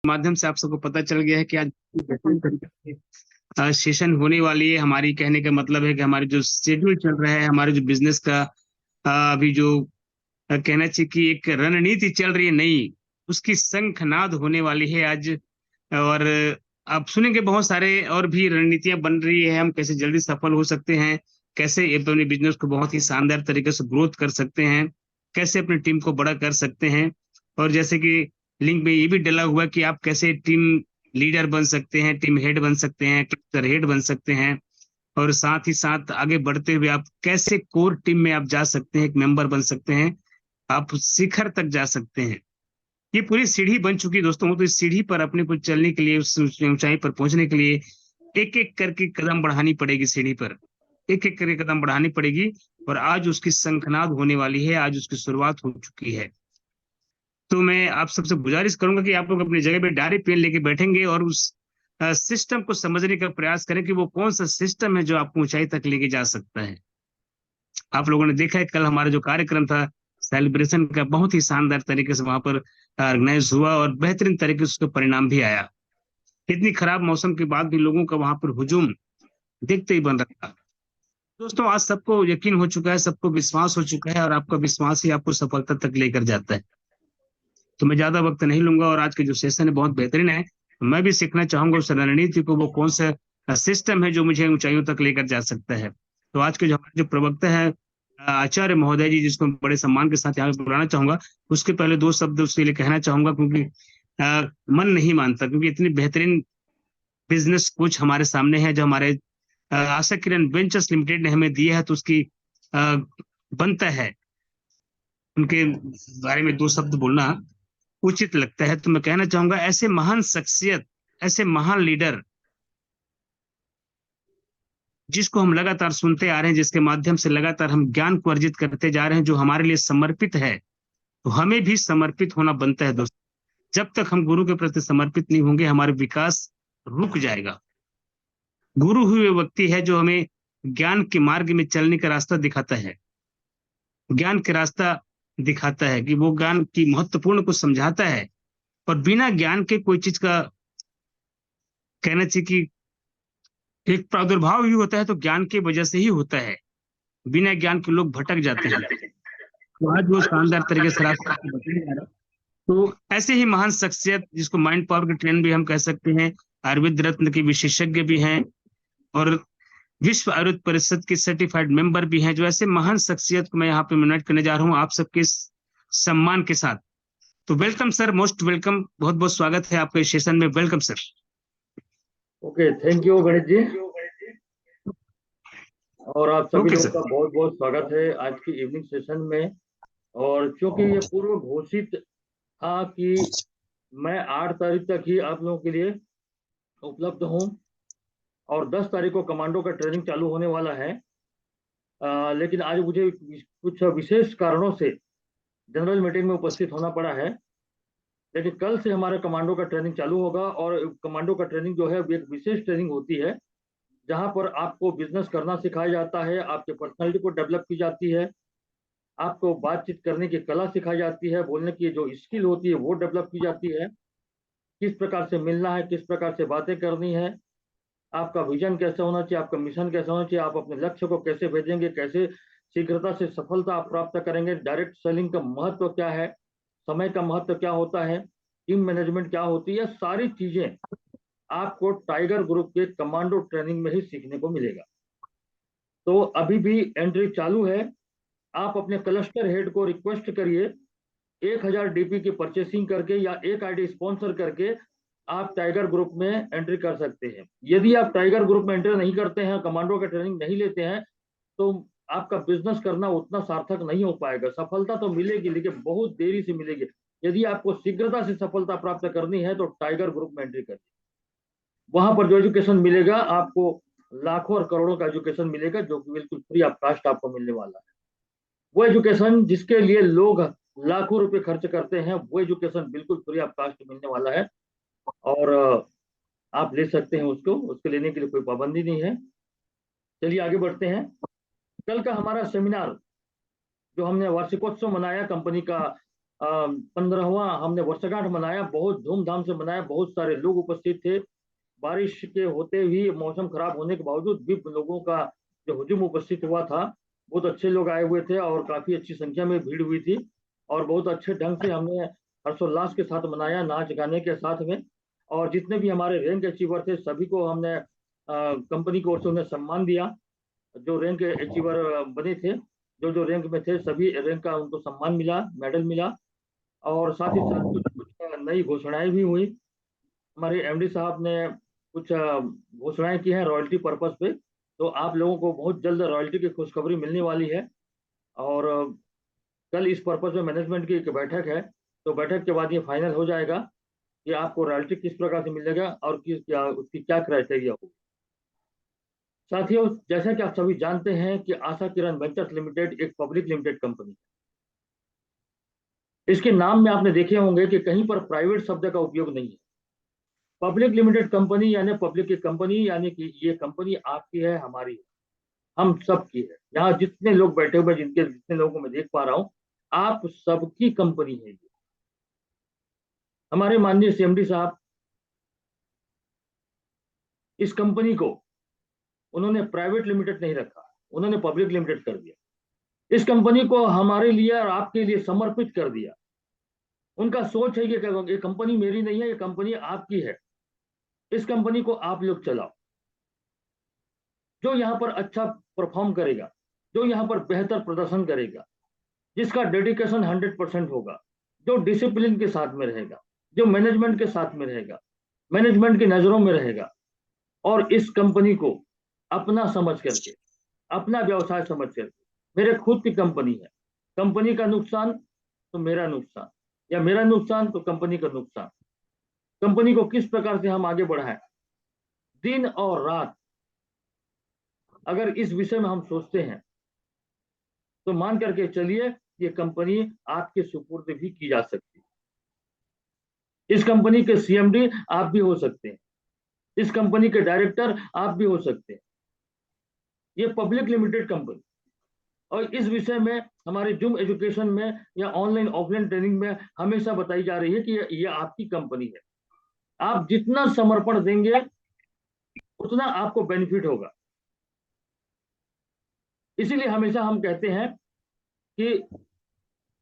माध्यम से आप सबको पता चल गया है कि आज सेशन होने वाली है। हमारी कहने का मतलब है कि हमारे जो शेड्यूल चल रहा है, हमारे जो बिजनेस का अभी जो कहना चाहिए कि एक रणनीति चल रही है नई, उसकी शंखनाद होने वाली है आज। और आप सुनेंगे बहुत सारे और भी रणनीतियां बन रही है, हम कैसे जल्दी सफल हो सकते हैं, कैसे अपने बिजनेस को बहुत ही शानदार तरीके से ग्रोथ कर सकते हैं, कैसे अपनी टीम को बड़ा कर सकते हैं। और जैसे कि लिंक में ये भी डला हुआ है कि आप कैसे टीम लीडर बन सकते हैं, टीम हेड बन सकते हैं, टीम हेड बन सकते हैं। और साथ ही साथ आगे बढ़ते हुए आप कैसे कोर टीम में आप जा सकते हैं, एक मेंबर बन सकते हैं, आप शिखर तक जा सकते हैं। ये पूरी सीढ़ी बन चुकी है दोस्तों। तो इस सीढ़ी पर अपने को चलने के लिए, उस ऊंचाई पर पहुंचने के लिए एक एक करके कदम बढ़ानी पड़ेगी, सीढ़ी पर एक एक करके कदम बढ़ानी पड़ेगी। और आज उसकी शंखनाद होने वाली है, आज उसकी शुरुआत हो चुकी है। तो मैं आप सबसे गुजारिश करूंगा कि आप लोग अपनी जगह पे डायरी पेन लेके बैठेंगे और उस सिस्टम को समझने का प्रयास करें कि वो कौन सा सिस्टम है जो आपको ऊंचाई तक लेके जा सकता है। आप लोगों ने देखा है कल हमारा जो कार्यक्रम था सेलिब्रेशन का, बहुत ही शानदार तरीके से वहां पर ऑर्गेनाइज हुआ और बेहतरीन तरीके से उसका परिणाम भी आया। इतनी खराब मौसम के बाद भी लोगों का वहां पर हुजूम देखते ही बन रहा था। दोस्तों, आज सबको यकीन हो चुका है, सबको विश्वास हो चुका है, और आपका विश्वास ही आपको सफलता तक लेकर जाता है। तो मैं ज्यादा वक्त नहीं लूंगा, और आज के जो सेशन है बहुत बेहतरीन है। मैं भी सीखना चाहूंगा उस रणनीति को, वो कौन सा सिस्टम है जो मुझे ऊंचाइयों तक लेकर जा सकता है। तो आज के जो हमारे जो प्रवक्ता है आचार्य महोदय जी, जिसको मैं बड़े सम्मान के साथ यहाँ पे बुलाना चाहूंगा, उसके पहले दो शब्द उसके लिए कहना चाहूंगा, क्योंकि मन नहीं मानता, क्योंकि इतनी बेहतरीन बिजनेस कोच हमारे सामने है, जो हमारे आशा किरण वेंचर्स लिमिटेड ने हमें दिया है। तो उसकी अ, बनता है उनके बारे में दो शब्द बोलना उचित लगता है। तो मैं कहना चाहूंगा, ऐसे महान शख्सियत, ऐसे महान लीडर जिसको हम लगातार सुनते आ रहे हैं, जिसके माध्यम से लगातार हम ज्ञान को अर्जित करते जा रहे हैं, जो हमारे लिए समर्पित है, तो हमें भी समर्पित होना बनता है दोस्तों। जब तक हम गुरु के प्रति समर्पित नहीं होंगे, हमारा विकास रुक जाएगा। गुरु ही वो व्यक्ति है जो हमें ज्ञान के मार्ग में चलने का रास्ता दिखाता है, ज्ञान के रास्ता दिखाता है, कि वो ज्ञान की महत्वपूर्ण को समझाता है। और बिना ज्ञान के कोई चीज का कहना चाहिए कि एक प्रादुर्भाव ही होता है, तो ज्ञान की वजह से ही होता है। बिना ज्ञान के लोग भटक जाते हैं। तो आज वो शानदार तरीके से रास्ता आपको बताया जा रहा है। तो ऐसे ही महान शख्सियत, जिसको माइंड पावर के ट्रेन भी हम कह सकते हैं, आयुर्वेद रत्न के विशेषज्ञ भी हैं, और विश्व आयुर्वेद परिषद के सर्टिफाइड मेंबर भी हैं, जो ऐसे महान शख्सियत को मैं यहाँ पे इनवाइट करने जा रहा हूँ आप सबके सम्मान के साथ। तो वेलकम सर, मोस्ट वेलकम, बहुत बहुत स्वागत है आपके सेशन में। Welcome sir. Okay, thank you Ganesh ji. और आप सभी ओके लोगों सर। का बहुत बहुत स्वागत है आज की इवनिंग सेशन में। और क्योंकि ये पूर्व घोषित था कि मैं 8 तारीख तक ही आप लोगों के लिए उपलब्ध हूँ, और 10 तारीख को कमांडो का ट्रेनिंग चालू होने वाला है। लेकिन आज मुझे कुछ विशेष कारणों से जनरल मीटिंग में उपस्थित होना पड़ा है। लेकिन कल से हमारा कमांडो का ट्रेनिंग चालू होगा, और कमांडो का ट्रेनिंग जो है वो एक विशेष ट्रेनिंग होती है, जहां पर आपको बिजनेस करना सिखाया जाता है, आपके पर्सनालिटी को डेवलप की जाती है, आपको बातचीत करने की कला सिखाई जाती है, बोलने की जो स्किल होती है वो डेवलप की जाती है, किस प्रकार से मिलना है, किस प्रकार से बातें करनी है, आपका विजन कैसा होना चाहिए, आपका मिशन कैसा होना चाहिए, आप अपने लक्ष्य को कैसे भेजेंगे, कैसे शीघ्रता से सफलता आप प्राप्त करेंगे, डायरेक्ट सेलिंग का महत्व क्या है, समय का महत्व क्या होता है, टीम मैनेजमेंट क्या होती है, सारी चीजें आपको टाइगर ग्रुप के कमांडो ट्रेनिंग में ही सीखने को मिलेगा। तो अभी भी एंट्री चालू है। आप अपने क्लस्टर हेड को रिक्वेस्ट करिए, 1000 डीपी की परचेसिंग करके या एक आईडी स्पॉन्सर करके आप टाइगर ग्रुप में एंट्री कर सकते हैं। यदि आप टाइगर ग्रुप में एंट्री नहीं करते हैं, कमांडो का ट्रेनिंग नहीं लेते हैं, तो आपका बिजनेस करना उतना सार्थक नहीं हो पाएगा। सफलता तो मिलेगी, लेकिन बहुत देरी से मिलेगी। यदि आपको शीघ्रता से सफलता प्राप्त करनी है तो टाइगर ग्रुप में एंट्री करिए। वहां पर जो एजुकेशन मिलेगा आपको, लाखों और करोड़ों का एजुकेशन मिलेगा, जो कि बिल्कुल फ्री ऑफ कास्ट आपको मिलने वाला है। वो एजुकेशन जिसके लिए लोग लाखों रुपए खर्च करते हैं, वो एजुकेशन बिल्कुल फ्री ऑफ कास्ट मिलने वाला है। और आप ले सकते हैं उसको, उसके लेने के लिए कोई पाबंदी नहीं है। चलिए आगे बढ़ते हैं। कल का हमारा सेमिनार, जो हमने वार्षिकोत्सव मनाया कंपनी का, 15वां हमने वर्षगांठ मनाया, बहुत धूमधाम से मनाया, बहुत सारे लोग उपस्थित थे। बारिश के होते हुए, मौसम खराब होने के बावजूद भी लोगों का जो हुजूम उपस्थित हुआ था, बहुत अच्छे लोग आए हुए थे और काफी अच्छी संख्या में भीड़ हुई थी और बहुत अच्छे ढंग से हमने हर्षोल्लास के साथ मनाया, नाच गाने के साथ में। और जितने भी हमारे रैंक अचीवर थे सभी को हमने कंपनी की ओर से उन्हें सम्मान दिया। जो रैंक अचीवर बने थे, जो जो रैंक में थे, सभी रैंक का उनको सम्मान मिला, मेडल मिला। और साथ ही साथ कुछ कुछ नई घोषणाएं भी हुई। हमारे एमडी साहब ने कुछ घोषणाएं की हैं रॉयल्टी पर्पस पे, तो आप लोगों को बहुत जल्द रॉयल्टी की खुशखबरी मिलने वाली है। और कल इस पर्पस में मैनेजमेंट की एक बैठक है, तो बैठक के बाद ये फाइनल हो जाएगा कि आपको रॉयल्टी किस प्रकार से मिलेगा और किस क्या उसकी क्या क्राइटेरिया होगी। साथियों, जैसा कि आप सभी जानते हैं कि आशा किरण वेंचर्स लिमिटेड एक पब्लिक लिमिटेड कंपनी है। इसके नाम में आपने देखे होंगे कि कहीं पर प्राइवेट शब्द का उपयोग नहीं है। पब्लिक लिमिटेड कंपनी यानी पब्लिक की कंपनी, यानी कि ये कंपनी आपकी है, हमारी है, हम सब की है। यहाँ जितने लोग बैठे हुए, जिनके जितने लोगों को मैं देख पा रहा हूँ, आप सबकी कंपनी है ये। हमारे माननीय सीएमडी साहब इस कंपनी को उन्होंने प्राइवेट लिमिटेड नहीं रखा, उन्होंने पब्लिक लिमिटेड कर दिया। इस कंपनी को हमारे लिए और आपके लिए समर्पित कर दिया। उनका सोच है ये कंपनी मेरी नहीं है, ये कंपनी आपकी है, इस कंपनी को आप लोग चलाओ। जो यहाँ पर अच्छा परफॉर्म करेगा, जो यहाँ पर बेहतर प्रदर्शन करेगा, जिसका डेडिकेशन 100% होगा, जो डिसिप्लिन के साथ में रहेगा, जो मैनेजमेंट के साथ में रहेगा, मैनेजमेंट की नजरों में रहेगा और इस कंपनी को अपना समझ करके, अपना व्यवसाय समझ करके, मेरे खुद की कंपनी है, कंपनी का नुकसान तो मेरा नुकसान, या मेरा नुकसान तो कंपनी का नुकसान, कंपनी को किस प्रकार से हम आगे बढ़ाएं, दिन और रात अगर इस विषय में हम सोचते हैं तो मान करके चलिए ये कंपनी आपके सुपुर्द भी की जा सकती है। इस कंपनी के सीएमडी आप भी हो सकते हैं, इस कंपनी के डायरेक्टर आप भी हो सकते हैं। ये पब्लिक लिमिटेड कंपनी, और इस विषय में हमारे जूम एजुकेशन में या ऑनलाइन ऑफलाइन ट्रेनिंग में हमेशा बताई जा रही है कि ये आपकी कंपनी है। आप जितना समर्पण देंगे उतना आपको बेनिफिट होगा। इसीलिए हमेशा हम कहते हैं कि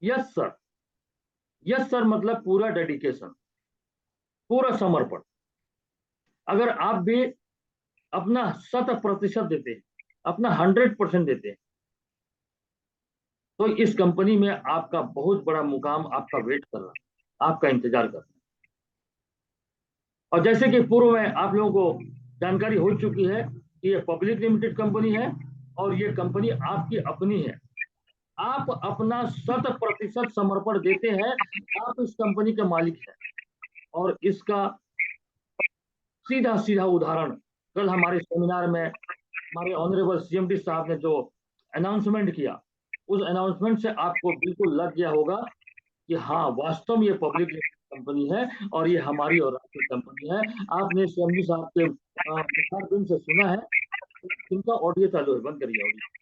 यस सर, यस सर मतलब पूरा डेडिकेशन, पूरा समर्पण। अगर आप भी अपना 100% देते हैं, अपना 100% देते हैं, तो इस कंपनी में आपका बहुत बड़ा मुकाम आपका वेट कर रहा है, आपका इंतजार कर रहा है। और जैसे कि पूर्व में आप लोगों को जानकारी हो चुकी है कि ये पब्लिक लिमिटेड कंपनी है और ये कंपनी आपकी अपनी है। आप अपना 100% समर्पण देते हैं, आप इस कंपनी के मालिक हैं। और इसका सीधा सीधा उदाहरण कल हमारे सेमिनार में हमारे ऑनरेबल सीएमडी साहब ने जो अनाउंसमेंट किया, उस अनाउंसमेंट से आपको बिल्कुल लग गया होगा कि हाँ, वास्तव में ये पब्लिक कंपनी है और ये हमारी और आपकी कंपनी है। आपने सीएमडी साहब के मुखारबिन से सुना है, इनका ऑडियो चालू है, बंद करिए ऑडियो।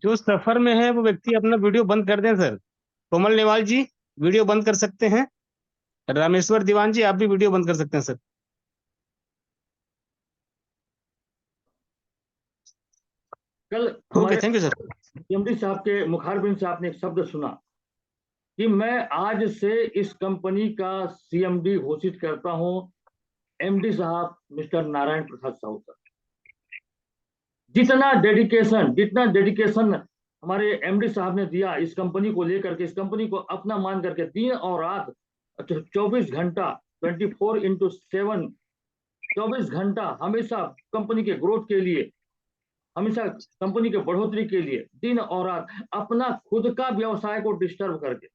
जो सफर में है वो व्यक्ति अपना वीडियो बंद कर दें सर। कोमल नेवाल जी वीडियो बंद कर सकते हैं। रामेश्वर दीवान जी आप भी वीडियो बंद कर सकते हैं सर। कल ओके, हमारे थैंक यू सर। सीएमडी साहब के मुखारबिन से आपने एक शब्द सुना कि मैं आज से इस कंपनी का सीएमडी घोषित करता हूं एमडी साहब मिस्टर नारायण प्रसाद साहू सर। जितना डेडिकेशन हमारे एमडी साहब ने दिया इस कंपनी को लेकर के, इस कंपनी को अपना मान करके दिन और रात 24 घंटा 24x7 24 घंटा हमेशा कंपनी के ग्रोथ के लिए, हमेशा कंपनी के बढ़ोतरी के लिए दिन और रात अपना खुद का व्यवसाय को डिस्टर्ब करके,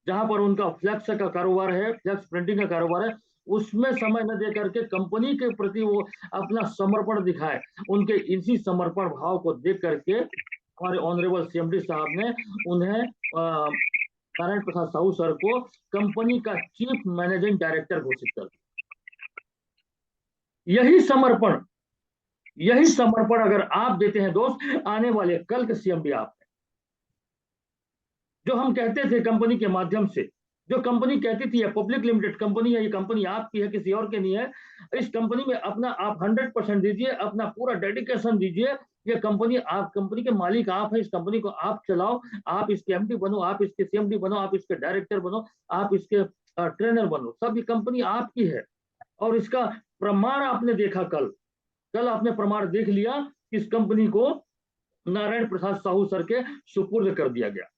जहां पर उनका फ्लैक्स का कारोबार है, फ्लैक्स प्रिंटिंग का कारोबार है, उसमें समय न दे करके कंपनी के प्रति वो अपना समर्पण दिखाए। उनके इसी समर्पण भाव को देख करके हमारे ऑनरेबल सीएमडी साहब ने उन्हें नारायण प्रसाद साहू सर को कंपनी का चीफ मैनेजिंग डायरेक्टर घोषित कर दिया। यही समर्पण अगर आप देते हैं दोस्त, आने वाले कल के सीएमडी आप हैं। जो हम कहते थे कंपनी के माध्यम से, जो कंपनी कहती थी ये पब्लिक लिमिटेड कंपनी है, ये कंपनी आपकी है, किसी और की नहीं है, इस कंपनी में अपना आप 100% दीजिए, अपना पूरा डेडिकेशन दीजिए, ये कंपनी, आप कंपनी के मालिक आप है, इस कंपनी को आप चलाओ, आप इसके एमडी बनो, आप इसके सीएमडी बनो, आप इसके डायरेक्टर बनो, आप इसके ट्रेनर बनो, सब ये कंपनी आपकी है। और इसका प्रमाण आपने देखा, कल कल आपने प्रमाण देख लिया कि इस कंपनी को नारायण प्रसाद साहू सर के सुपुर्द कर दिया गया,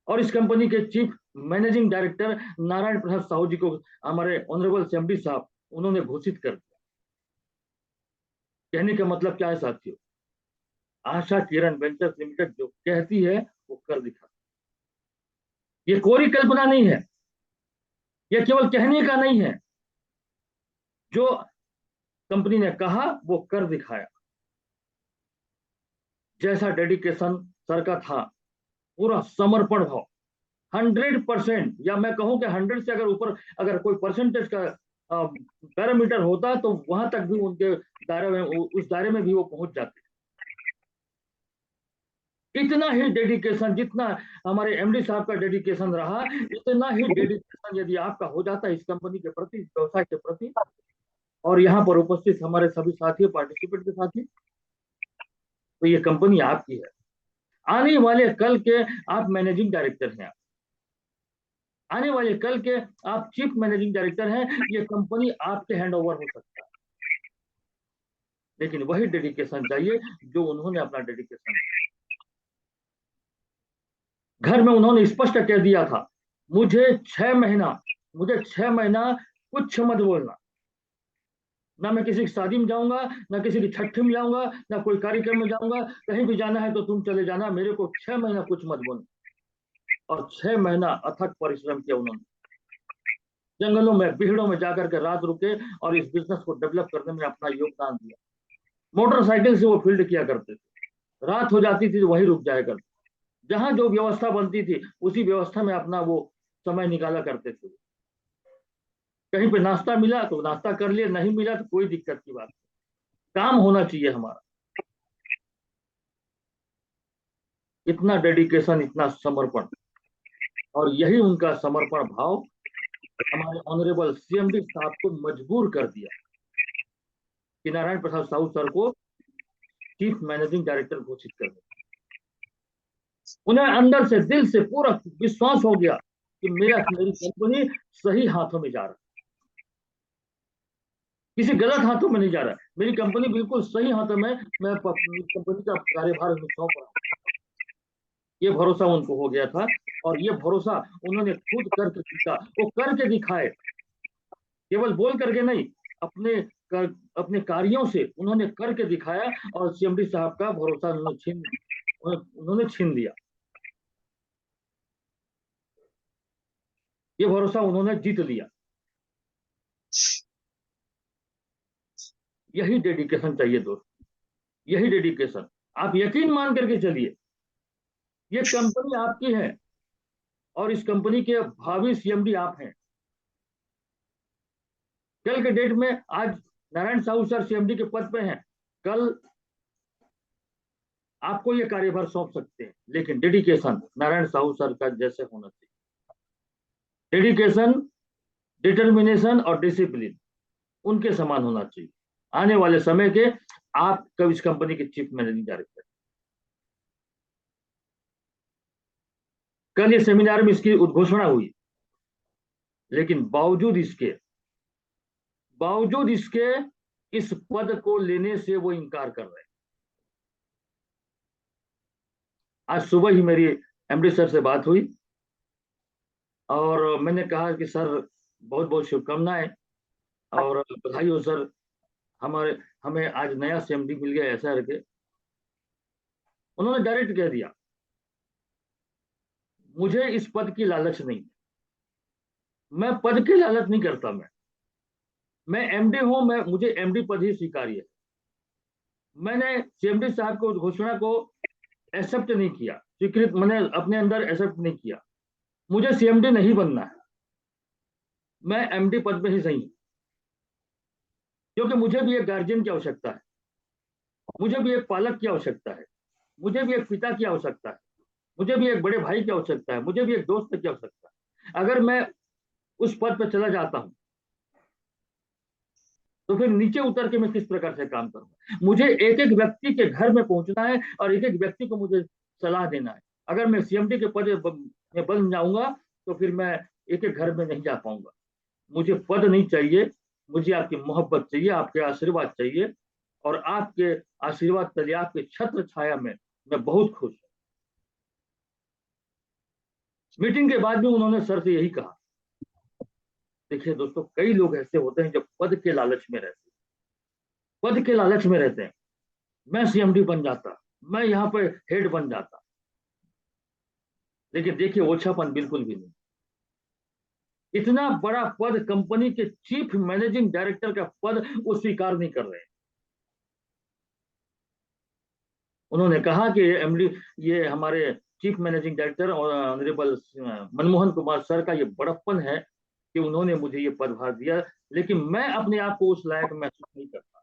और इस कंपनी के chief managing director Narayan Prasad Sahu जी को हमारे ऑनरेबल सीएमडी साहब उन्होंने घोषित कर दिया। कहने का मतलब क्या है साथियों, आशा किरण वेंचर्स लिमिटेड जो कहती है वो कर दिखा। ये कोरी कल्पना नहीं है, ये केवल कहने का नहीं है, जो कंपनी ने कहा वो कर दिखाया। जैसा डेडिकेशन सर का था, पूरा समर्पण भाव, 100%, या मैं कहूं कि 100 से अगर ऊपर अगर कोई परसेंटेज का पैरामीटर होता तो वहां तक भी उनके दायरे में, उस दायरे में भी वो पहुंच जाते। इतना ही डेडिकेशन, जितना हमारे एमडी साहब का डेडिकेशन रहा, इतना ही डेडिकेशन यदि आपका हो जाता है इस कंपनी के प्रति, व्यवसाय के प्रति, और यहाँ पर उपस्थित हमारे सभी साथी, पार्टिसिपेंट के साथी, तो ये कंपनी आपकी है। आने वाले कल के आप मैनेजिंग डायरेक्टर हैं, आने वाले कल के आप चीफ मैनेजिंग डायरेक्टर हैं, ये कंपनी आपके हैंड ओवर हो सकता है, लेकिन वही डेडिकेशन चाहिए जो उन्होंने अपना डेडिकेशन दिया। घर में उन्होंने स्पष्ट कह दिया था, मुझे 6 महीना कुछ मत बोलना, ना मैं किसी की शादी में जाऊंगा, ना किसी की छठी में जाऊंगा, ना कोई कार्यक्रम में जाऊंगा, कहीं भी जाना है तो तुम चले जाना, मेरे को 6 महीना कुछ मत बोलना। और 6 महीना अथक परिश्रम किया उन्होंने, जंगलों में, बिहड़ों में जाकर के रात रुके और इस बिजनेस को डेवलप करने में अपना योगदान दिया। मोटरसाइकिल से वो फील्ड किया करते थे, रात हो जाती थी तो वहीं रुक जाया करते, जहां जो व्यवस्था बनती थी उसी व्यवस्था में अपना वो समय निकाला करते थे। कहीं पे नाश्ता मिला तो नाश्ता कर लिया, नहीं मिला तो कोई दिक्कत की बात नहीं, काम होना चाहिए हमारा। इतना डेडिकेशन, इतना समर्पण, और यही उनका समर्पण भाव हमारे ऑनरेबल सीएमडी साहब को मजबूर कर दिया कि नारायण प्रसाद साहू सर को चीफ मैनेजिंग डायरेक्टर घोषित कर दिया। उन्हें अंदर से, दिल से पूरा विश्वास हो गया कि मेरी कंपनी सही हाथों में जा रहा है, किसी गलत हाथों में नहीं जा रहा है, मेरी कंपनी बिल्कुल सही हाथों में, मैं कंपनी का कार्यभार सौंप रहा हूं। ये भरोसा उनको हो गया था, और ये भरोसा उन्होंने खुद करके दिखा, वो करके दिखाए, केवल बोल करके नहीं, अपने कार्यों से उन्होंने करके दिखाया, और सीएमडी साहब का भरोसा उन्होंने छीन दिया, ये भरोसा उन्होंने जीत लिया। यही डेडिकेशन चाहिए दोस्त, यही डेडिकेशन। आप यकीन मान करके चलिए, ये कंपनी आपकी है और इस कंपनी के भावी सीएमडी आप हैं। कल के डेट में, आज नारायण साहू सर सीएमडी के पद पे हैं, कल आपको ये कार्यभार सौंप सकते हैं, लेकिन डेडिकेशन नारायण साहू सर का जैसे होना चाहिए। डेडिकेशन, डिटर्मिनेशन और डिसिप्लिन उनके समान होना चाहिए। आने वाले समय के आप कब इस कंपनी के चीफ मैनेजिंग डायरेक्टर। कल ये सेमिनार में इसकी उद्घोषणा हुई, लेकिन बावजूद इसके इस पद को लेने से वो इनकार कर रहे हैं। आज सुबह ही मेरी एमडी सर से बात हुई और मैंने कहा कि सर बहुत बहुत शुभकामनाएं और बधाई हो सर, हमें आज नया सीएमडी मिल गया ऐसा करके। उन्होंने डायरेक्ट कह दिया, मुझे इस पद की लालच नहीं, मैं पद की लालच नहीं करता, मैं एमडी हूं, मुझे एमडी पद ही स्वीकार्य है। मैंने सीएमडी साहब को घोषणा को एक्सेप्ट नहीं किया, स्वीकृत मैंने अपने अंदर एक्सेप्ट नहीं किया। मुझे सीएमडी नहीं बनना है, मैं एमडी पद में ही सही हूं, क्योंकि मुझे भी एक गार्जियन की आवश्यकता है, मुझे भी एक पालक की आवश्यकता है, मुझे भी एक पिता की आवश्यकता है। मुझे भी एक बड़े भाई की आवश्यकता है, मुझे भी एक दोस्त की आवश्यकता है। अगर मैं उस पद पर चला जाता हूं तो फिर नीचे उतर के मैं किस प्रकार से काम करूंगा? मुझे एक एक व्यक्ति के घर में पहुंचना है और एक एक व्यक्ति को मुझे सलाह देना है। अगर मैं सीएमडी के पद में बन जाऊंगा तो फिर मैं एक एक घर में नहीं जा पाऊंगा। मुझे पद नहीं चाहिए, मुझे आपकी मोहब्बत चाहिए, आपके आशीर्वाद चाहिए। और आपके आशीर्वाद तले, आपके छत्र छाया में मैं बहुत खुश हूं। मीटिंग के बाद भी उन्होंने सर से यही कहा। देखिए दोस्तों, कई लोग ऐसे होते हैं जो पद के लालच में रहते हैं, पद के लालच में रहते हैं। मैं सीएमडी बन जाता, मैं यहाँ पे हेड बन जाता, लेकिन देखिए ओछापन बिल्कुल भी नहीं। इतना बड़ा पद, कंपनी के चीफ मैनेजिंग डायरेक्टर का पद वो स्वीकार नहीं कर रहे। उन्होंने कहा कि एमडी, ये हमारे चीफ मैनेजिंग डायरेक्टर और ऑनरेबल मनमोहन कुमार सर का ये बड़प्पन है कि उन्होंने मुझे ये पदभार दिया, लेकिन मैं अपने आप को उस लायक महसूस नहीं करता।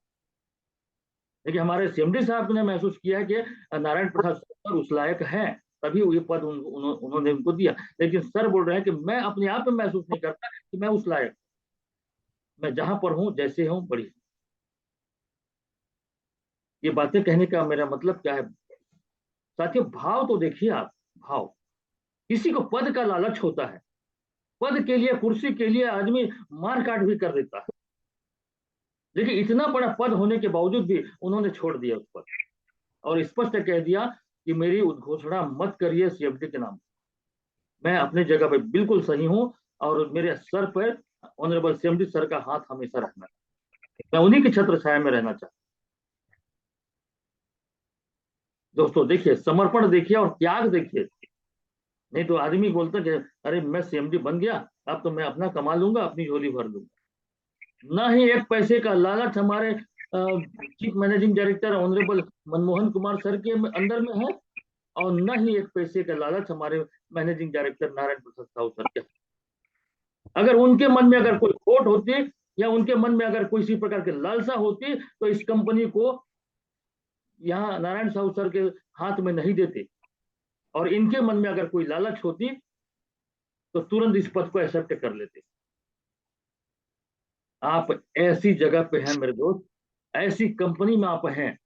लेकिन हमारे सीएमडी साहब ने महसूस किया कि नारायण प्रसाद सर उस लायक हैं, तभी ये पद उन्होंने उनको दिया। लेकिन सर बोल रहे हैं कि मैं अपने आप में महसूस नहीं करता कि मैं उस लायक, मैं जहां पर हूं, जैसे हूं, बड़ी। ये बातें कहने का मेरा मतलब क्या है साथियों? भाव तो देखिए आप, भाव। किसी को पद का लालच होता है, पद के लिए, कुर्सी के लिए आदमी मारकाट भी कर देता है, लेकिन इतना बड़ा पद होने के बावजूद भी उन्होंने छोड़ दिया उस पद और स्पष्ट कह दिया कि मेरी उद्घोषणा मत करिए सीएमडी के नाम। मैं अपने जगह पे बिल्कुल सही हूं और मेरे सर पर ऑनरेबल सीएमडी सर का हाथ हमेशा रहना, मैं उन्हीं की छत्र छाया में रहना चाहता। दोस्तों देखिए, समर्पण देखिए और त्याग देखिए। नहीं तो आदमी बोलता कि अरे मैं सीएमडी बन गया, अब तो मैं अपना कमा लूंगा, अपनी झोली भर लूंगा। ना ही एक पैसे का लालच हमारे chief managing director honourable Manmohan Kumar sir के अंदर में है, और न ही एक पैसे का लालच हमारे managing director Narayan Prasad Sahu sir के। अगर उनके मन में अगर कोई खोट होती या उनके मन में अगर कोई इसी प्रकार की लालसा होती तो इस कंपनी को यहाँ नारायण साहू सर के हाथ में नहीं देते। और इनके मन में अगर कोई लालच होती तो तुरंत इस पद को एक्सेप्ट कर लेते। आप ऐसी जगह पे हैं मेरे दोस्त, ऐसी कंपनी में आप हैं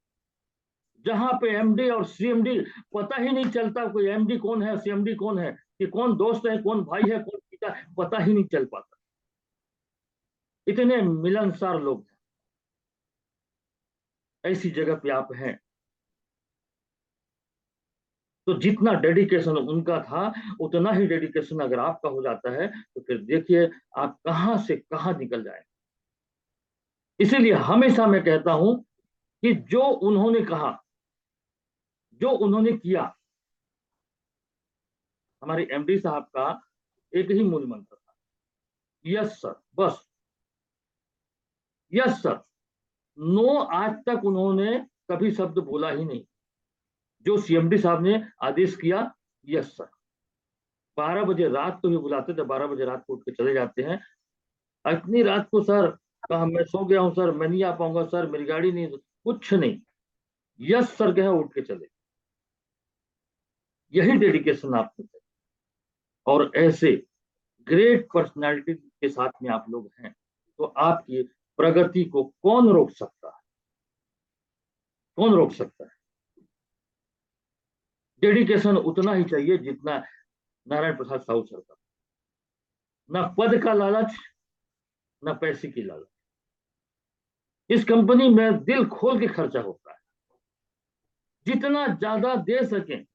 जहां पे एमडी और सीएमडी पता ही नहीं चलता, कोई एमडी कौन है, सीएमडी कौन है, कि कौन दोस्त है, कौन भाई है, कौन पिता, पता ही नहीं चल पाता। इतने मिलनसार लोग हैं, ऐसी जगह पे आप हैं। तो जितना डेडिकेशन उनका था, उतना ही डेडिकेशन अगर आपका हो जाता है तो फिर देखिए आप कहां से कहां निकल जाए। इसीलिए हमेशा मैं कहता हूं कि जो उन्होंने कहा, जो उन्होंने किया, हमारे एमडी साहब का एक ही मूल मंत्र था, यस सर, बस यस सर। नो आज तक उन्होंने कभी शब्द बोला ही नहीं। जो सीएमडी साहब ने आदेश किया, यस सर। 12 बजे रात को भी बुलाते थे, 12 बजे रात को उठ के चले जाते हैं। इतनी रात को सर कहा, मैं सो गया हूं सर, मैं नहीं आ पाऊंगा सर, मेरी गाड़ी नहीं, कुछ नहीं, यस सर कहे उठ के चले। यही डेडिकेशन आपको है। और ऐसे ग्रेट पर्सनालिटी के साथ में आप लोग हैं तो आपकी प्रगति को कौन रोक सकता है? कौन रोक सकता है? डेडिकेशन उतना ही चाहिए जितना नारायण प्रसाद साहू सर का। ना पद का लालच, ना पैसे की लालच। इस कंपनी में दिल खोल के खर्चा होता है, जितना ज्यादा दे सकें।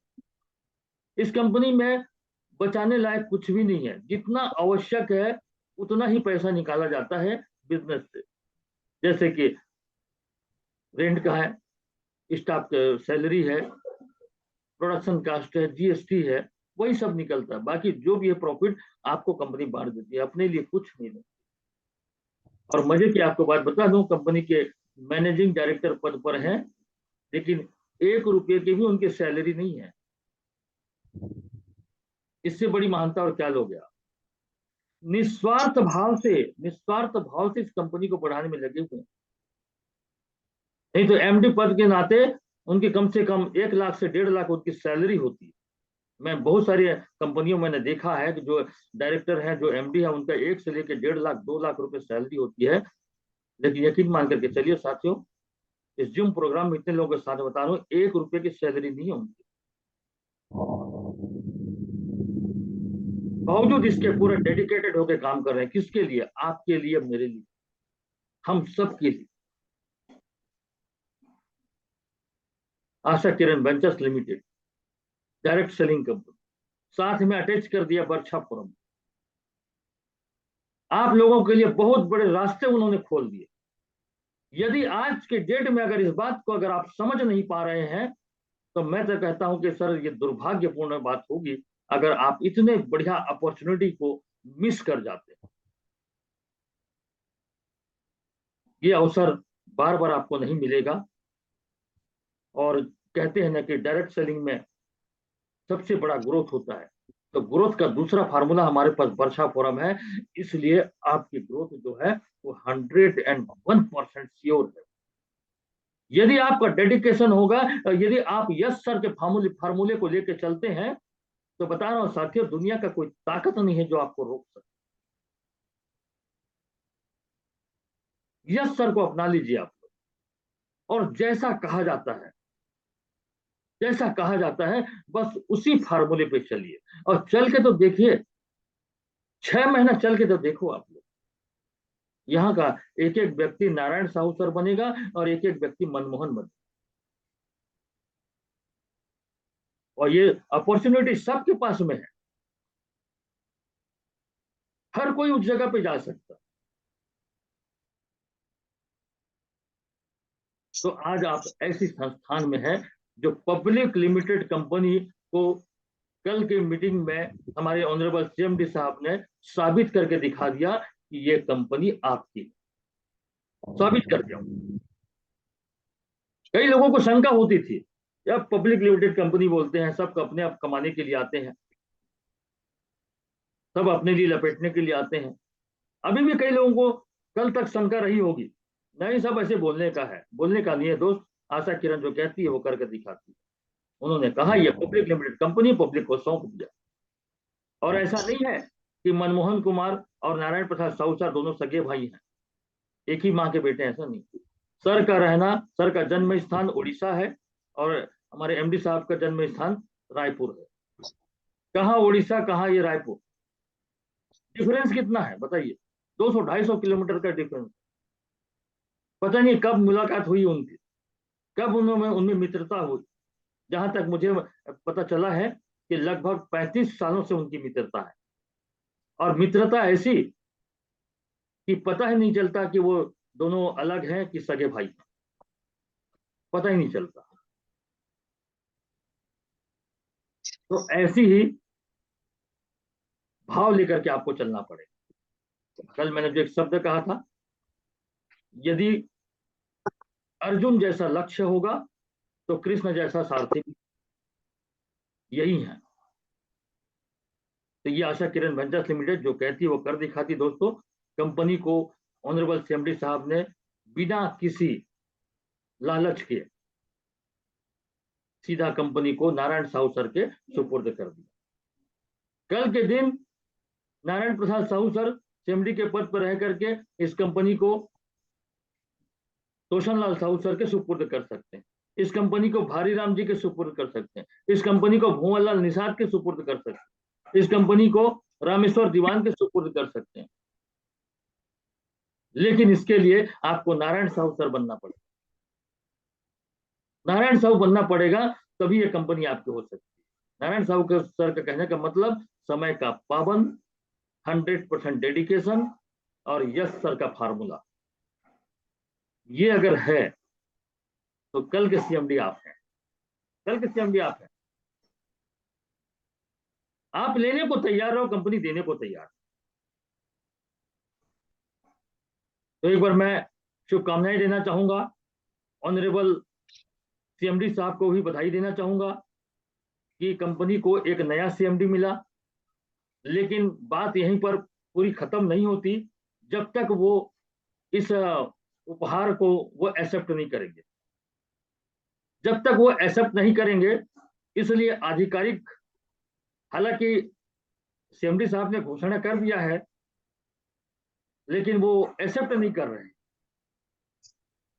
इस कंपनी में बचाने लायक कुछ भी नहीं है, जितना आवश्यक है उतना ही पैसा निकाला जाता है बिजनेस से। जैसे कि रेंट का है, स्टाफ सैलरी है, प्रोडक्शन कास्ट है, जीएसटी है, वही सब निकलता है। बाकी जो भी है प्रॉफिट आपको कंपनी बांट देती है, अपने लिए कुछ नहीं देती। और मजे की आपको बात बता दूं, कंपनी के मैनेजिंग डायरेक्टर पद पर हैं, लेकिन 1 रुपये की भी उनकी सैलरी नहीं है। इससे बड़ी महानता और क्या लोगे आप? निस्वार्थ भाव से, निस्वार्थ भाव से इस कंपनी को बढ़ाने में लगे हुए। नहीं तो एमडी पद के नाते उनकी कम से कम 1 लाख से 1.5 लाख उनकी सैलरी होती है। मैं बहुत सारी कंपनियों मैंने देखा है कि जो डायरेक्टर है, जो एमडी है, उनका 1 से लेकर 1.5 लाख 2 लाख रुपए सैलरी होती है। लेकिन यकीन मान करके चलिए साथियों, इस जूम प्रोग्राम में इतने लोगों के साथ बता रहा हूँ, 1 रुपए की सैलरी नहीं है उनकी। बावजूद इसके पूरे डेडिकेटेड होकर काम कर रहे हैं। किसके लिए? आपके लिए, मेरे लिए, हम सब के लिए। Asha Kiran ventures limited, direct selling company, साथ में अटैच कर दिया वर्कशॉप। आप लोगों के लिए बहुत बड़े रास्ते उन्होंने खोल दिए। यदि आज के डेट में अगर इस बात को अगर आप समझ नहीं पा रहे हैं, तो मैं तो कहता हूं कि सर ये दुर्भाग्यपूर्ण बात होगी अगर आप इतने बढ़िया अपॉर्चुनिटी को मिस कर जाते हैं। ये अवसर बार बार आपको नहीं मिलेगा। और कहते हैं ना कि डायरेक्ट सेलिंग में सबसे बड़ा ग्रोथ होता है। तो ग्रोथ का दूसरा फार्मूला हमारे पास वर्षा फोरम है। इसलिए आपकी ग्रोथ जो है वो 101% श्योर है। यदि आपका डेडिकेशन होगा, यदि आप यस सर के फार्मूले को लेकर चलते हैं, तो बता रहा हूं साथियों, दुनिया का कोई ताकत नहीं है जो आपको रोक सकता। यस सर को अपना लीजिए आप लोग। और जैसा कहा जाता है बस उसी फार्मूले पे चलिए। और चल के तो देखिए, 6 महीना चल के तो देखो आप लोग। यहाँ का एक एक व्यक्ति नारायण साहू सर बनेगा और एक एक व्यक्ति मनमोहन बनेगा। और ये अपॉर्चुनिटी सबके पास में है। हर कोई उस जगह पे जा सकता। तो आज आप ऐसी संस्थान में हैं जो पब्लिक लिमिटेड कंपनी को कल के मीटिंग में हमारे ऑनरेबल सीएमडी साहब ने साबित करके दिखा दिया कि ये कंपनी आपकी, साबित कर दिया। कई लोगों को शंका होती थी, यार पब्लिक लिमिटेड कंपनी बोलते हैं, सब अपने आप कमाने के लिए आते हैं, सब अपने लिए लपेटने के लिए आते हैं। अभी भी कई लोगों को कल तक शंका रही होगी, नहीं सब ऐसे बोलने का है। बोलने का नहीं है दोस्त। आशा किरण जो कहती है वो करके दिखाती है। उन्होंने कहा ये पब्लिक लिमिटेड कंपनी, पब्लिक को सौंप दिया। और ऐसा नहीं है कि मनमोहन कुमार और नारायण प्रसाद साहू सर दोनों सगे भाई हैं, एक ही माँ के बेटे, ऐसा नहीं। सर का जन्म स्थान उड़ीसा है और हमारे एमडी साहब का जन्म स्थान रायपुर है। कहाँ उड़ीसा, कहाँ ये रायपुर, डिफरेंस कितना है बताइए? 200-250 किलोमीटर का डिफरेंस। पता नहीं कब मुलाकात हुई उनकी, कब उन्होंने उनमें मित्रता हुई। जहां तक मुझे पता चला है कि लगभग 35 सालों से उनकी मित्रता है। और मित्रता ऐसी कि पता ही नहीं चलता कि वो दोनों अलग हैं कि सगे भाई हैं, पता ही नहीं चलता। तो ऐसी ही भाव लेकर के आपको चलना पड़ेगा। कल मैंने जो एक शब्द कहा था, यदि अर्जुन जैसा लक्ष्य होगा तो कृष्ण जैसा सारथी, यही है। तो ये आशा किरण वेंचर्स लिमिटेड जो कहती है वो कर दिखाती दोस्तों। कंपनी को ऑनरेबल सीएमडी साहब ने बिना किसी लालच के सीधा कंपनी को नारायण साहू सर के सुपुर्द कर दिया। कल के दिन नारायण प्रसाद साहू सर सीएमडी के पद पर रह करके इस कंपनी को तोशन लाल साहू सर के सुपुर्द कर सकते हैं, इस कंपनी को भारी राम जी के सुपुर्द कर सकते हैं, इस कंपनी को भुवन लाल निषाद के सुपुर्द कर सकते हैं, इस कंपनी को रामेश्वर दीवान के सुपुर्द कर सकते हैं। लेकिन इसके लिए आपको नारायण साहू सर बनना पड़ेगा। नारायण साहू बनना पड़ेगा, तभी ये कंपनी आपकी हो सकती है। नारायण साहू के सर का कहने का मतलब समय का पाबंद, 100% डेडिकेशन और यस सर का फार्मूला, ये अगर है तो कल के सीएमडी आप हैं। कल के सीएमडी आप हैं। आप लेने को तैयार रहो, कंपनी देने को तैयार। तो एक बार मैं शुभकामनाएं देना चाहूंगा, ऑनरेबल सीएमडी साहब को भी बधाई देना चाहूंगा कि कंपनी को एक नया सीएमडी मिला। लेकिन बात यहीं पर पूरी खत्म नहीं होती जब तक वो इस उपहार को वो एक्सेप्ट नहीं करेंगे। जब तक वो एक्सेप्ट नहीं करेंगे, इसलिए आधिकारिक हालांकि सीएमडी साहब ने घोषणा कर दिया है, लेकिन वो एक्सेप्ट नहीं कर रहे हैं।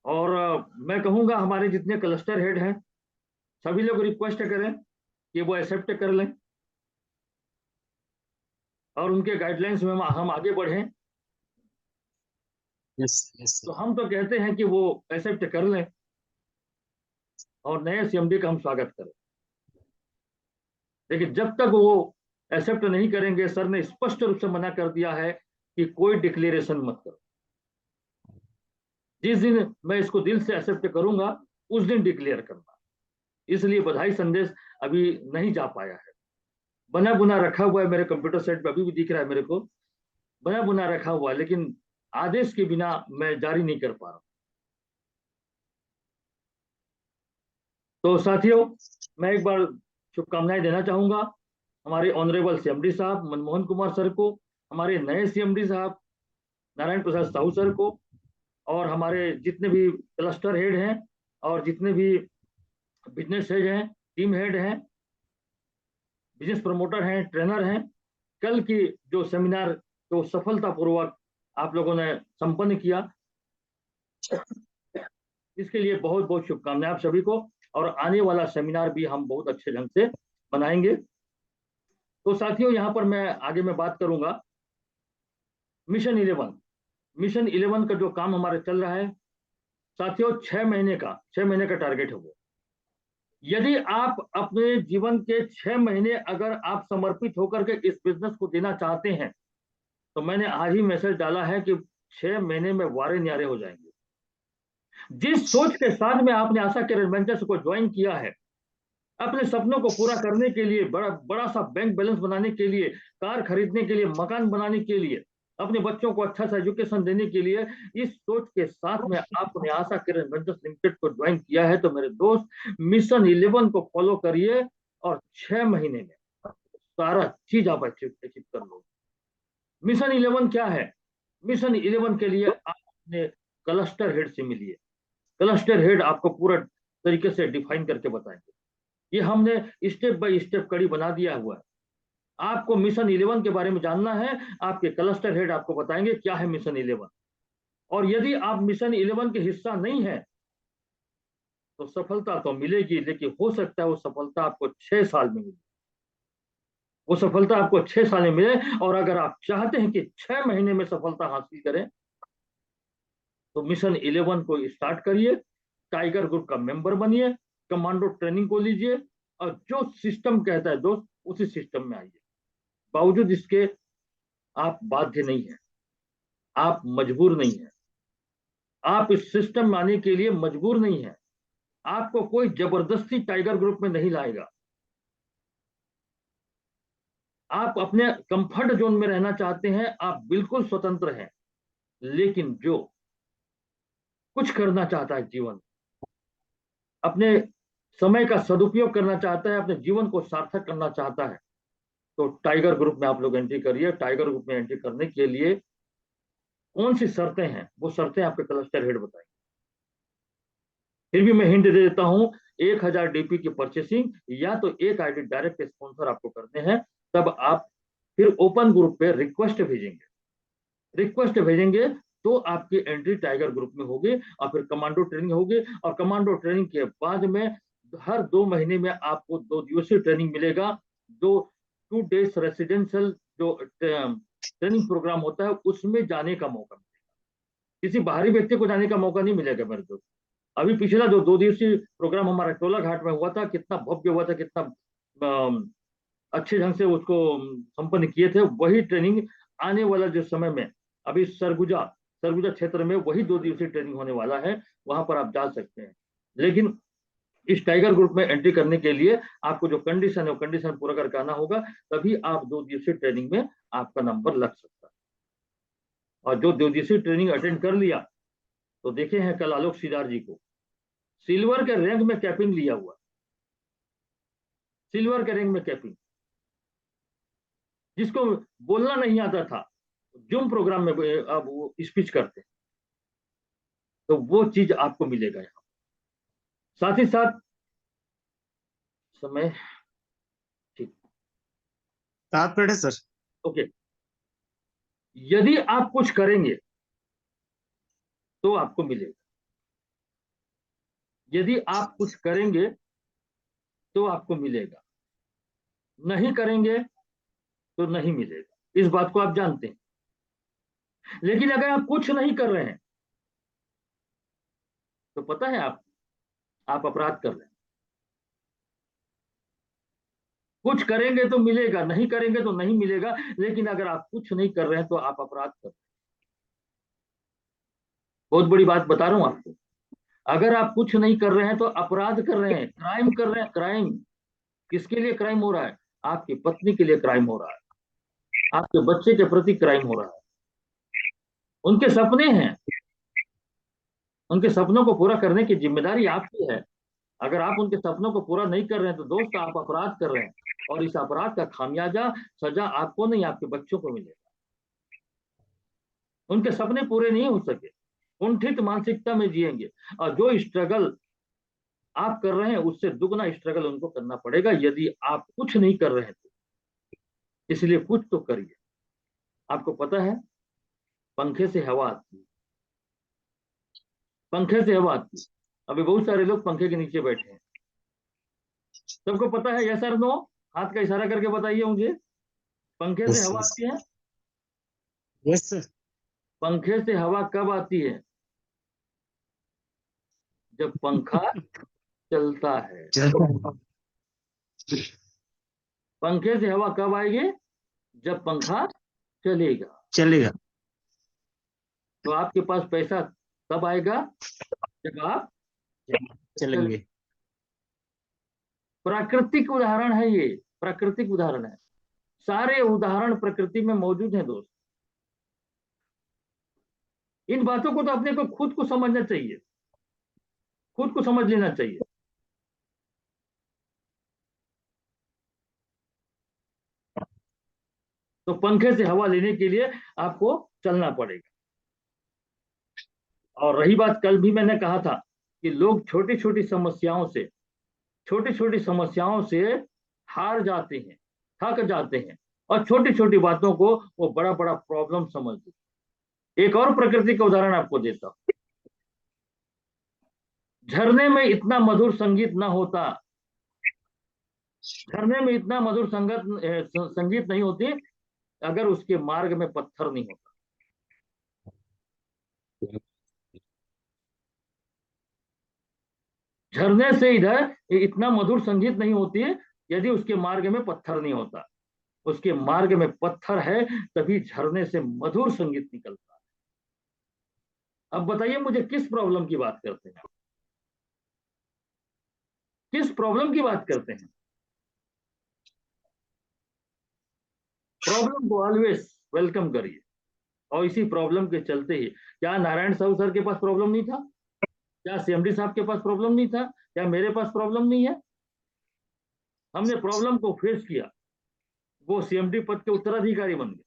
और मैं कहूंगा हमारे जितने क्लस्टर हेड हैं सभी लोग रिक्वेस्ट करें कि वो एक्सेप्ट कर लें और उनके गाइडलाइंस में हम आगे बढ़ें। यस यस तो हम तो कहते हैं कि वो एक्सेप्ट कर लें और नए सीएमडी का हम स्वागत करें, लेकिन जब तक वो एक्सेप्ट नहीं करेंगे, सर ने स्पष्ट रूप से मना कर दिया है कि कोई डिक्लेरेशन मत करो। जिस दिन मैं इसको दिल से एक्सेप्ट करूंगा उस दिन डिक्लेयर करना। इसलिए बधाई संदेश अभी नहीं जा पाया है। बना बुना रखा हुआ है मेरे कंप्यूटर सेट पे, अभी भी दिख रहा है मेरे को, बना बुना रखा हुआ है, लेकिन आदेश के बिना मैं जारी नहीं कर पा रहा। तो साथियों, मैं एक बार शुभकामनाएं देना चाहूंगा हमारे ऑनरेबल सीएमडी साहब मनमोहन कुमार सर को, हमारे नए सीएमडी साहब नारायण प्रसाद साहू सर को, और हमारे जितने भी क्लस्टर हेड हैं और जितने भी बिजनेस हेड हैं, टीम हेड हैं, बिजनेस प्रमोटर हैं, ट्रेनर हैं। कल की जो सेमिनार तो सफलतापूर्वक आप लोगों ने संपन्न किया, इसके लिए बहुत बहुत शुभकामनाएं आप सभी को। और आने वाला सेमिनार भी हम बहुत अच्छे ढंग से बनाएंगे। तो साथियों, यहाँ पर मैं आगे में बात करूंगा मिशन 11। मिशन 11 का जो काम हमारा चल रहा है साथियों, 6 महीने का टारगेट है वो। यदि आप अपने जीवन के 6 महीने अगर आप समर्पित होकर के इस बिजनेस को देना चाहते हैं, तो मैंने आज ही मैसेज डाला है कि 6 महीने में वारे न्यारे हो जाएंगे। जिस सोच के साथ में आपने आशा के एडवेंचर्स को ज्वाइन किया है, अपने सपनों को पूरा करने के लिए, बड़ा बड़ा सा बैंक बैलेंस बनाने के लिए, कार खरीदने के लिए, मकान बनाने के लिए, अपने बच्चों को अच्छा सा एजुकेशन देने के लिए, इस सोच के साथ में आपने आशा किरण वेंचर्स लिमिटेड को ज्वाइन किया है, तो मेरे दोस्त मिशन 11 को फॉलो करिए और 6 महीने में सारा चीज आप अचीव कर लो। मिशन 11 क्या है? मिशन 11 के लिए आप अपने क्लस्टर हेड से मिलिए। क्लस्टर हेड आपको पूरा तरीके से डिफाइन करके बताएंगे। ये हमने स्टेप बाय स्टेप कड़ी बना दिया हुआ है। आपको मिशन 11 के बारे में जानना है, आपके क्लस्टर हेड आपको बताएंगे क्या है मिशन 11। और यदि आप मिशन 11 के हिस्सा नहीं है तो सफलता तो मिलेगी, लेकिन हो सकता है वो सफलता आपको 6 साल में मिले। वो सफलता आपको 6 साल में मिले। और अगर आप चाहते हैं कि 6 महीने में सफलता हासिल करें, तो मिशन 11 को स्टार्ट करिए, टाइगर ग्रुप का मेंबर बनिए, कमांडो ट्रेनिंग को लीजिए, और जो सिस्टम कहता है दोस्त उसी सिस्टम में आइए। बावजूद इसके आप बाध्य नहीं है, आप मजबूर नहीं है, आप इस सिस्टम में आने के लिए मजबूर नहीं है। आपको कोई जबरदस्ती टाइगर ग्रुप में नहीं लाएगा। आप अपने कंफर्ट जोन में रहना चाहते हैं, आप बिल्कुल स्वतंत्र हैं। लेकिन जो कुछ करना चाहता है जीवन, अपने समय का सदुपयोग करना चाहता है, अपने जीवन को सार्थक करना चाहता है, तो टाइगर ग्रुप में आप लोग एंट्री करिए। टाइगर ग्रुप में एंट्री करने के लिए कौन सी शर्तें हैं, वो शर्तें आपके क्लस्टर हेड बताएंगे। फिर भी मैं हिंट दे देता हूं, 1000 डीपी की परचेसिंग या तो एक आईडी डायरेक्ट स्पॉन्सर आपको करने हैं, तब आप फिर ओपन ग्रुप पे रिक्वेस्ट भेजेंगे तो आपकी एंट्री टाइगर ग्रुप में होगी। और फिर कमांडो ट्रेनिंग होगी, और कमांडो ट्रेनिंग के बाद में हर 2 महीने में आपको 2 दिवसीय ट्रेनिंग मिलेगा। 2 डेज रेसिडेंशियल जो ट्रेनिंग प्रोग्राम होता है उसमें जाने का मौका मिलेगा। किसी बाहरी व्यक्ति को जाने का मौका नहीं मिलेगा मेरे दोस्त। अभी पिछला जो 2 दिवसीय प्रोग्राम हमारा टोला घाट में हुआ था, कितना भव्य हुआ था, कितना अच्छे ढंग से उसको संपन्न किए थे। वही ट्रेनिंग आने वाला जो समय में अभी सरगुजा सरगुजा क्षेत्र में वही 2 दिवसीय ट्रेनिंग होने वाला है, वहां पर आप जा सकते हैं। लेकिन इस टाइगर ग्रुप में एंट्री करने के लिए आपको जो कंडीशन है वो कंडीशन पूरा करके आना होगा, तभी आप 2 दिवसीय ट्रेनिंग में आपका नंबर लग सकता है। और जो 2 दिवसीय ट्रेनिंग अटेंड कर लिया, तो देखे हैं कल आलोक सिदार जी को, सिल्वर के रैंक में कैपिंग लिया हुआ, सिल्वर के रैंक में कैपिंग, जिसको बोलना नहीं आता था, जूम प्रोग्राम में अब वो स्पीच करते हैं। तो वो चीज आपको मिलेगा यहाँ। साथ ही साथ समय ठीक 7 मिनट है सर। ओके, यदि आप कुछ करेंगे तो आपको मिलेगा, यदि आप कुछ करेंगे तो आपको मिलेगा, नहीं करेंगे तो नहीं मिलेगा। इस बात को आप जानते हैं। लेकिन अगर आप कुछ नहीं कर रहे हैं तो पता है आप अपराध कर रहे हैं। कुछ करेंगे तो मिलेगा, नहीं करेंगे तो नहीं मिलेगा, लेकिन अगर आप कुछ नहीं कर रहे हैं तो आप अपराध कर रहे हैं। बहुत बड़ी बात बता रहा हूं आपको। अगर आप कुछ नहीं कर रहे हैं तो अपराध कर रहे हैं, क्राइम कर रहे हैं। क्राइम किसके लिए क्राइम हो रहा है? आपकी पत्नी के लिए क्राइम हो रहा है, आपके बच्चे के प्रति क्राइम हो रहा है। उनके सपने हैं, उनके सपनों को पूरा करने की जिम्मेदारी आपकी है। अगर आप उनके सपनों को पूरा नहीं कर रहे हैं तो दोस्त आप अपराध कर रहे हैं, और इस अपराध का खामियाजा सजा आपको नहीं, आपके बच्चों को मिलेगा। उनके सपने पूरे नहीं हो सके, कुंठित मानसिकता में जिएंगे, और जो स्ट्रगल आप कर रहे हैं उससे दुगना स्ट्रगल उनको करना पड़ेगा यदि आप कुछ नहीं कर रहे हैं तो। इसलिए कुछ तो करिए। आपको पता है, पंखे से हवा आती है, पंखे से हवा आती है। अभी बहुत सारे लोग पंखे के नीचे बैठे हैं। सबको पता है, यस सर नो? हाथ का इशारा करके बताइए मुझे, पंखे से हवा आती है? Yes sir. पंखे से हवा कब आती है? जब पंखा चलता है। पंखे से हवा कब आएगी? जब पंखा चलेगा। चलेगा। तो आपके पास पैसा तब आएगा जब आप चल। चलेंगे। प्राकृतिक उदाहरण है ये, प्राकृतिक उदाहरण है। सारे उदाहरण प्रकृति में मौजूद हैं दोस्त। इन बातों को तो अपने को खुद को समझना चाहिए, खुद को समझ लेना चाहिए। तो पंखे से हवा लेने के लिए आपको चलना पड़ेगा। और रही बात, कल भी मैंने कहा था कि लोग छोटी छोटी समस्याओं से, छोटी छोटी समस्याओं से हार जाते हैं, थक जाते हैं, और छोटी छोटी बातों को वो बड़ा बड़ा प्रॉब्लम समझते हैं। एक और प्रकृति का उदाहरण आपको देता हूं। झरने में इतना मधुर संगीत ना होता, झरने में इतना मधुर संगीत नहीं होती अगर उसके मार्ग में पत्थर नहीं होता। झरने से इधर इतना मधुर संगीत नहीं होती है यदि उसके मार्ग में पत्थर नहीं होता। उसके मार्ग में पत्थर है तभी झरने से मधुर संगीत निकलता है। अब बताइए मुझे, किस प्रॉब्लम की बात करते हैं? किस प्रॉब्लम की बात करते हैं? प्रॉब्लम को ऑलवेज वेलकम करिए। और इसी प्रॉब्लम के चलते ही, क्या नारायण साहू सर के पास प्रॉब्लम नहीं था? क्या सीएमडी साहब के पास प्रॉब्लम नहीं था? क्या मेरे पास प्रॉब्लम नहीं है? हमने प्रॉब्लम को फेस किया, वो सीएमडी पद के उत्तराधिकारी बन गए।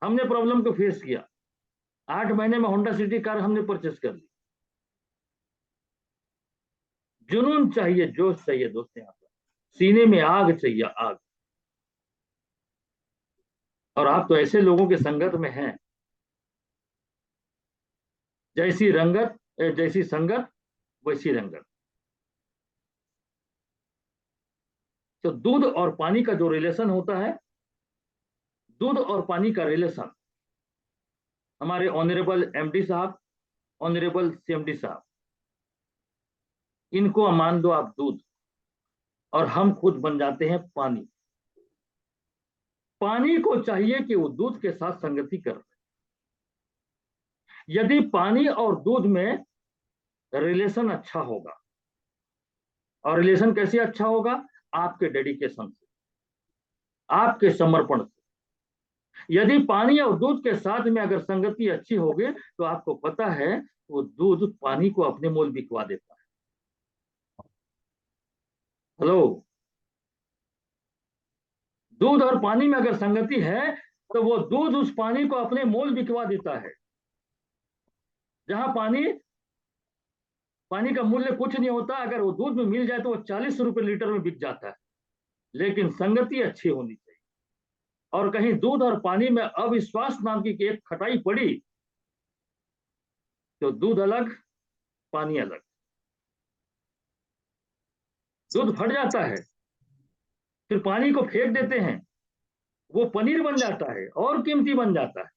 हमने प्रॉब्लम को फेस किया, 8 महीने में होंडा सिटी कार हमने परचेस कर ली। जुनून चाहिए, जोश चाहिए दोस्त, यहाँ पर सीने में आग चाहिए, आग। और आप तो ऐसे लोगों के संगत में हैं, जैसी रंगत जैसी संगत वैसी रंगत। तो दूध और पानी का जो रिलेशन होता है, दूध और पानी का रिलेशन, हमारे ऑनरेबल एमडी साहब, ऑनरेबल सीएमडी साहब, इनको मान दो आप दूध, और हम खुद बन जाते हैं पानी। पानी को चाहिए कि वो दूध के साथ संगति कर। यदि पानी और दूध में रिलेशन अच्छा होगा, और रिलेशन कैसे अच्छा होगा? आपके डेडिकेशन से, आपके समर्पण से। यदि पानी और दूध के साथ में अगर संगति अच्छी होगी तो आपको पता है वो दूध पानी को अपने मोल बिकवा देता है। हेलो, दूध और पानी में अगर संगति है तो वो दूध उस पानी को अपने मोल बिकवा देता है। जहां पानी का मूल्य कुछ नहीं होता, अगर वो दूध में मिल जाए तो वो 40 रुपए लीटर में बिक जाता है। लेकिन संगति अच्छी होनी चाहिए। और कहीं दूध और पानी में अविश्वास नाम की एक खटाई पड़ी तो दूध अलग पानी अलग, दूध फट जाता है, फिर पानी को फेंक देते हैं, वो पनीर बन जाता है और कीमती बन जाता है।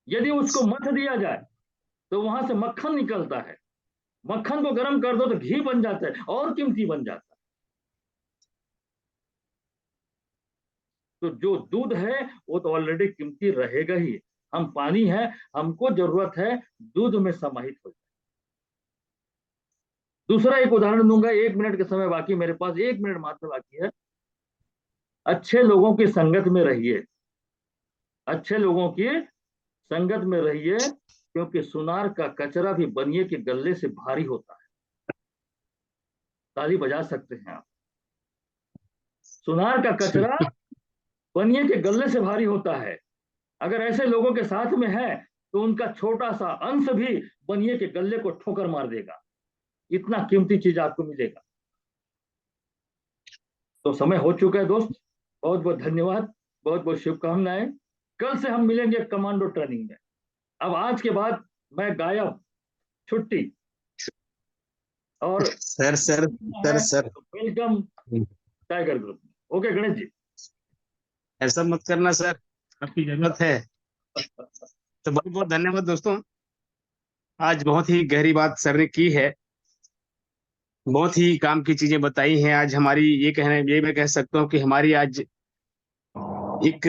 यदि उसको मथ दिया जाए तो वहां से मक्खन निकलता है, मक्खन को गर्म कर दो तो घी बन जाता है और कीमती बन जाता है। तो जो दूध है वो तो ऑलरेडी कीमती रहेगा ही, हम पानी है, हमको जरूरत है दूध में समाहित हो जाए। दूसरा एक उदाहरण दूंगा, 1 मिनट के समय बाकी मेरे पास, 1 मिनट मात्र बाकी है। अच्छे लोगों की संगत में रहिए, अच्छे लोगों की संगत में रहिए, क्योंकि सुनार का कचरा भी बनिए के गले से भारी होता है। ताली बजा सकते हैं आप। सुनार का कचरा बनिए के गले से भारी होता है। अगर ऐसे लोगों के साथ में है तो उनका छोटा सा अंश भी बनिए के गले को ठोकर मार देगा, इतना कीमती चीज आपको मिलेगा। तो समय हो चुका है दोस्त, बहुत बहुत धन्यवाद, बहुत बहुत शुभकामनाएं। कल से हम मिलेंगे कमांडो ट्रेनिंग में। अब आज के बाद मैं गायब, छुट्टी। और सर सर सर है सर, तो वेलकम टाइगर ग्रुप में। ओके गणेश जी। ऐसा मत करना सर, आपकी जरूरत है। तो बहुत बहुत धन्यवाद दोस्तों, आज बहुत ही गहरी बात सर ने की है, बहुत ही काम की चीजें बताई हैं आज हमारी। ये मैं कह सकता हूँ कि हमारी आज एक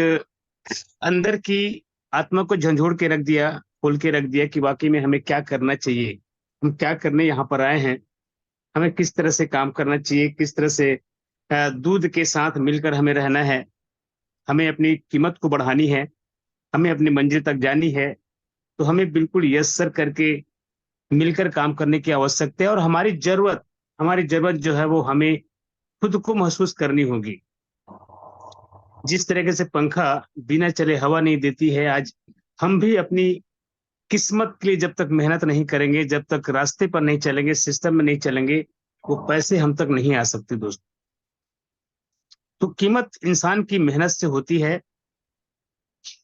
अंदर की आत्मा को झंझोड़ के रख दिया, खोल के रख दिया कि वाकई में हमें क्या करना चाहिए, हम क्या करने यहाँ पर आए हैं, हमें किस तरह से काम करना चाहिए, किस तरह से दूध के साथ मिलकर हमें रहना है, हमें अपनी कीमत को बढ़ानी है, हमें अपनी मंजिल तक जानी है। तो हमें बिल्कुल यस सर करके मिलकर काम करने की आवश्यकता है, और हमारी जरूरत जो है वो हमें खुद को महसूस करनी होगी। जिस तरीके से पंखा बिना चले हवा नहीं देती है, आज हम भी अपनी किस्मत के लिए जब तक मेहनत नहीं करेंगे, जब तक रास्ते पर नहीं चलेंगे, सिस्टम में नहीं चलेंगे, वो पैसे हम तक नहीं आ सकते दोस्त। तो कीमत इंसान की मेहनत से होती है,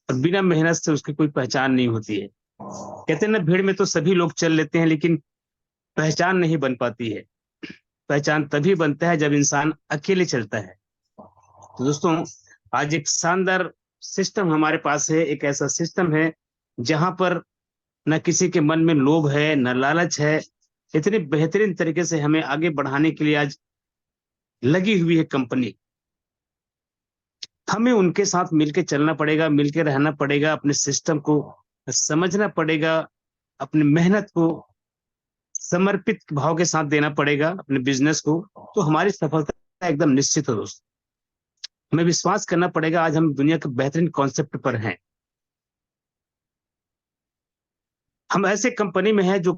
और बिना मेहनत से उसकी कोई पहचान नहीं होती है। कहते हैं ना, भीड़ में तो सभी लोग चल लेते हैं लेकिन पहचान नहीं बन पाती है। पहचान तभी बनता है जब इंसान अकेले चलता है। तो दोस्तों, आज एक शानदार सिस्टम हमारे पास है, एक ऐसा सिस्टम है जहां पर न किसी के मन में लोभ है, न लालच है। इतने बेहतरीन तरीके से हमें आगे बढ़ाने के लिए आज लगी हुई है कंपनी। हमें उनके साथ मिलके चलना पड़ेगा, मिलके रहना पड़ेगा, अपने सिस्टम को समझना पड़ेगा, अपनी मेहनत को समर्पित भाव के साथ देना पड़ेगा, अपने बिजनेस को। तो हमारी सफलता एकदम निश्चित हो दोस्त। हमें विश्वास करना पड़ेगा, आज हम दुनिया के बेहतरीन कॉन्सेप्ट पर हैं। हम ऐसे कंपनी में हैं जो